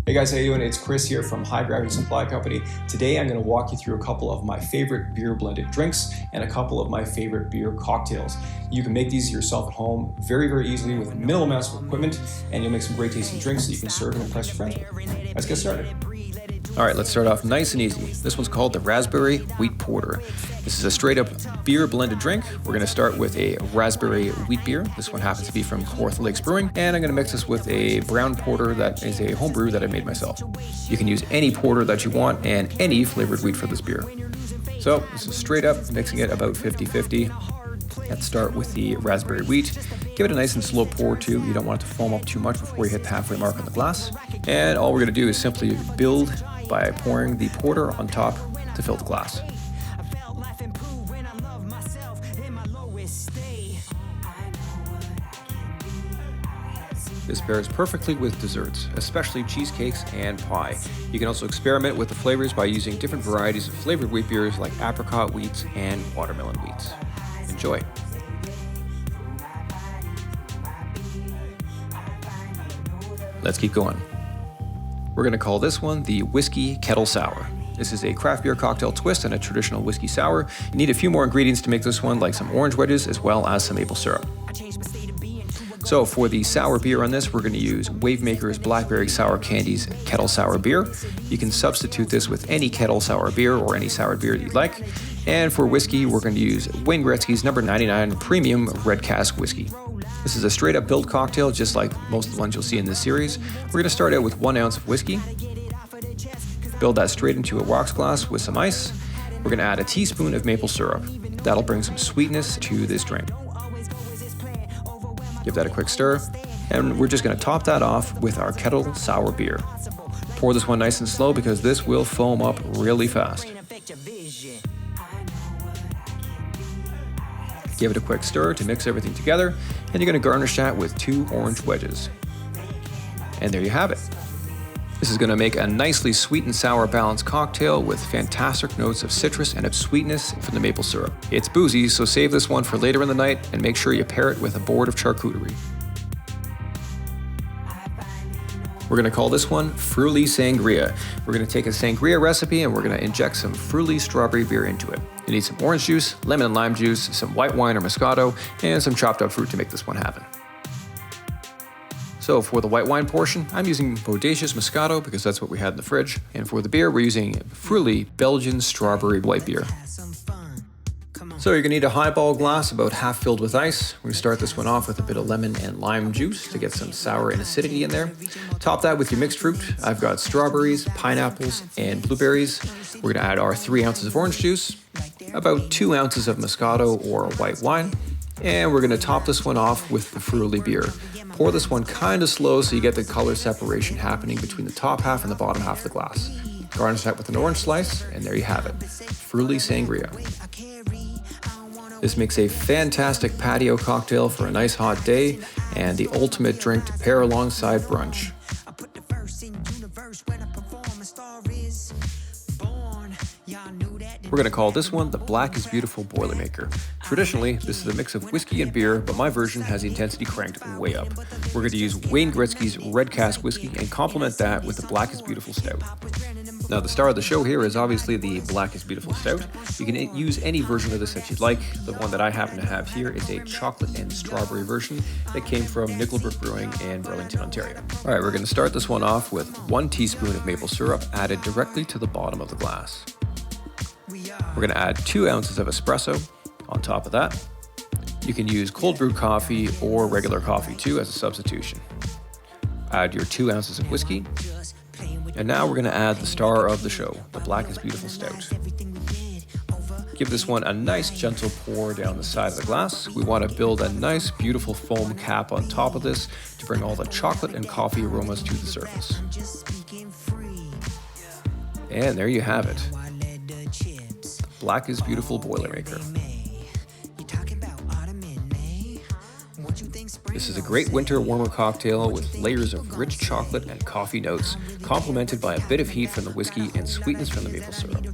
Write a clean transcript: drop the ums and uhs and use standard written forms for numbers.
Hey guys, how you doing? It's Chris here from High Gravity Supply Company. Today I'm going to walk you through a couple of my favorite beer blended drinks and a couple of my favorite beer cocktails. You can make these yourself at home very, very easily with minimal amounts of equipment, and you'll make some great tasting drinks that you can serve and impress your friends with. Let's get started. All right, let's start off nice and easy. This one's called the Raspberry Wheat Porter. This is a straight up beer blended drink. We're gonna start with a raspberry wheat beer. This one happens to be from Kawartha Lakes Brewing, and I'm gonna mix this with a brown porter that is a home brew that I made myself. You can use any porter that you want and any flavored wheat for this beer. So this is straight up, mixing it about 50-50. Let's start with the raspberry wheat. Give it a nice and slow pour too. You don't want it to foam up too much before you hit the halfway mark on the glass. And all we're gonna do is simply build by pouring the porter on top to fill the glass. This pairs perfectly with desserts, especially cheesecakes and pie. You can also experiment with the flavors by using different varieties of flavored wheat beers like apricot wheats and watermelon wheats. Enjoy. Let's keep going. We're going to call this one the Whiskey Kettle Sour. This is a craft beer cocktail twist and a traditional whiskey sour. You need a few more ingredients to make this one, like some orange wedges as well as some maple syrup. So for the sour beer on this, we're going to use Wavemaker's Blackberry Sour Candies Kettle Sour Beer. You can substitute this with any Kettle Sour beer or any sour beer you'd like. And for whiskey, we're going to use Wayne Gretzky's No. 99 Premium Red Cask Whiskey. This is a straight up built cocktail, just like most of the ones you'll see in this series. We're going to start out with 1 ounce of whiskey. Build that straight into a rocks glass with some ice. We're going to add a teaspoon of maple syrup. That'll bring some sweetness to this drink. Give that a quick stir. And we're just going to top that off with our Kettle Sour beer. Pour this one nice and slow because this will foam up really fast. Give it a quick stir to mix everything together, and you're going to garnish that with 2 orange wedges. And there you have it. This is going to make a nicely sweet and sour balanced cocktail with fantastic notes of citrus and of sweetness from the maple syrup. It's boozy, so save this one for later in the night and make sure you pair it with a board of charcuterie. We're going to call this one Fruili Sangria. We're going to take a sangria recipe and we're going to inject some Fruili strawberry beer into it. You need some orange juice, lemon and lime juice, some white wine or moscato, and some chopped up fruit to make this one happen. So for the white wine portion, I'm using Bodacious Moscato because that's what we had in the fridge. And for the beer, we're using Fruili Belgian Strawberry White Beer. So you're gonna need a highball glass about half filled with ice. We're gonna start this one off with a bit of lemon and lime juice to get some sour and acidity in there. Top that with your mixed fruit. I've got strawberries, pineapples, and blueberries. We're gonna add our 3 ounces of orange juice, about 2 ounces of Moscato or white wine, and we're gonna top this one off with the Fruili beer. Pour this one kind of slow so you get the color separation happening between the top half and the bottom half of the glass. Garnish that with an orange slice, and there you have it, Fruili Sangria. This makes a fantastic patio cocktail for a nice hot day and the ultimate drink to pair alongside brunch. We're going to call this one the Black is Beautiful Boilermaker. Traditionally, this is a mix of whiskey and beer, but my version has the intensity cranked way up. We're going to use Wayne Gretzky's Red Cask Whiskey and complement that with the Black is Beautiful Stout. Now, the star of the show here is obviously the Black is Beautiful Stout. You can use any version of this that you'd like. The one that I happen to have here is a chocolate and strawberry version that came from Nickelbrook Brewing in Burlington, Ontario. All right, we're going to start this one off with 1 teaspoon of maple syrup added directly to the bottom of the glass. We're going to add 2 ounces of espresso on top of that. You can use cold brew coffee or regular coffee too as a substitution. Add your 2 ounces of whiskey. And now we're going to add the star of the show, the Black is Beautiful Stout. Give this one a nice gentle pour down the side of the glass. We want to build a nice beautiful foam cap on top of this to bring all the chocolate and coffee aromas to the surface. And there you have it. Black is Beautiful Boilermaker. This is a great winter warmer cocktail with layers of rich chocolate and coffee notes, complemented by a bit of heat from the whiskey and sweetness from the maple syrup.